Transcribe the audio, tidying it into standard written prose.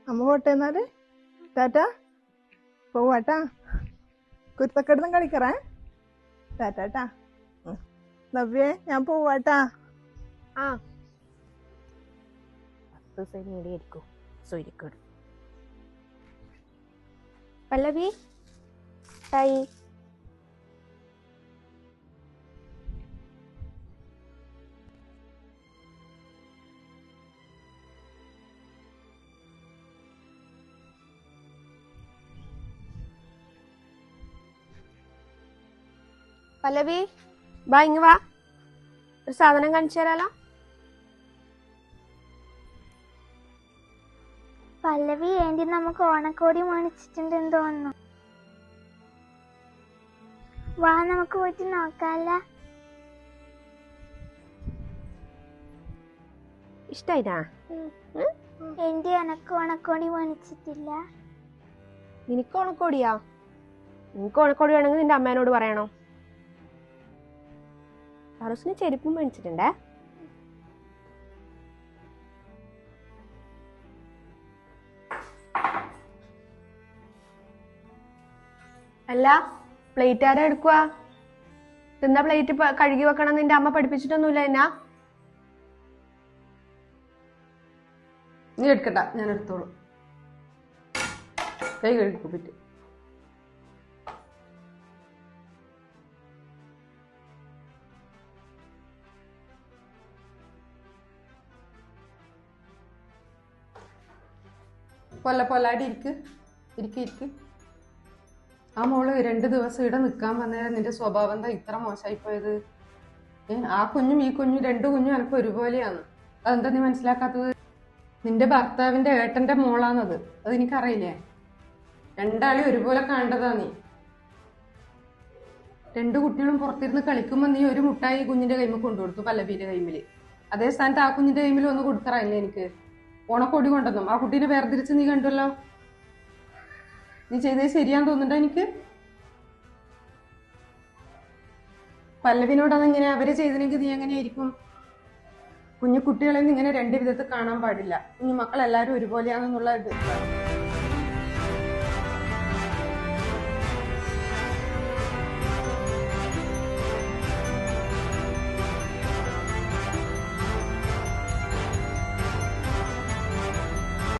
അമ്മ പോട്ടെ എന്നാല്. ടാറ്റാ, പോവാട്ടാ. കുരുത്തക്കെടുന്നും കളിക്കറേ. ടാറ്റാ. നവ്യേ, ഞാൻ പോവാട്ടാ. ആ 10 ദിവസം നേടിയായിരിക്കും സൂര്യക്കേട്. പല്ലവി ടായി. പല്ലവി ബാ, ഇങ്ങ് വാ. ഒരു സാധനം കാണിച്ചു തരാലോ. പല്ലവി ഏന്റി നമുക്ക് ഓണക്കോടി മേടിച്ചിട്ടുണ്ടെന്ന് തോന്നുന്നു. വാ, നമുക്ക് പോയിട്ട് നോക്കാല്ല. ഇഷ്ടായിട്ടാ? ഏന്റി എനക്ക് ഓണക്കോടി മേടിച്ചിട്ടില്ല. നിനക്ക് ഓണക്കോടിയാ? നിനക്ക് ഓണക്കോടി വേണമെങ്കിൽ നിന്റെ അമ്മേനോട് പറയണോ? അറസിന് ചെരുപ്പും മേടിച്ചിട്ടുണ്ടേ. അല്ല, പ്ലേറ്റ് ആരാ എടുക്കുക? എന്താ പ്ലേറ്റ് കഴുകി വെക്കണം നിന്റെ അമ്മ പഠിപ്പിച്ചിട്ടൊന്നുമില്ല എന്നാ? നീ എടുക്കണ്ട, ഞാൻ എടുത്തോളൂ. കൈ കഴുകിക്കോ പറ്റും. പൊല്ലാടി ഇരിക്ക്. ആ മോള് 2 ദിവസം ഇവിടെ നിൽക്കാൻ വന്നേരം നിന്റെ സ്വഭാവം എന്താ ഇത്ര മോശമായിപ്പോയത്? ആ കുഞ്ഞും ഈ കുഞ്ഞും 2 കുഞ്ഞും എനിക്ക് ഒരുപോലെയാണ്. അതെന്താ നീ മനസ്സിലാക്കാത്തത്? നിന്റെ ഭർത്താവിന്റെ ഏട്ടന്റെ മോളാണത്. അത് എനിക്കറിയില്ലേ? രണ്ടാളി ഒരുപോലെ കാണേണ്ടതാ നീ. 2 കുട്ടികളും പുറത്തിരുന്ന് കളിക്കുമ്പോ നീ ഒരു മുട്ടായി കുഞ്ഞിന്റെ കൈമ കൊണ്ടുകൊടുത്തു, പല്ലവിന്റെ കൈമില്. അതേ സ്ഥാനത്ത് ആ കുഞ്ഞിന്റെ കൈമിൽ ഒന്ന് കൊടുക്കറിയില്ലേ എനിക്ക്? ഓണക്കൊടി കൊണ്ടുവന്നു ആ കുട്ടീനെ വേർതിരിച്ച് നീ കണ്ടല്ലോ. നീ ചെയ്തത് ശരിയാന്ന് തോന്നുന്നുണ്ടോ എനിക്ക്? പല്ലവിനോടാണ് ഇങ്ങനെ അവര് ചെയ്തില്ലെങ്കിൽ നീ എങ്ങനെയായിരിക്കും? കുഞ്ഞു കുട്ടികളെ ഇങ്ങനെ 2 വിധത്തിൽ കാണാൻ പാടില്ല. കുഞ്ഞു മക്കളെല്ലാരും ഒരുപോലെയാണെന്നുള്ള ഇത്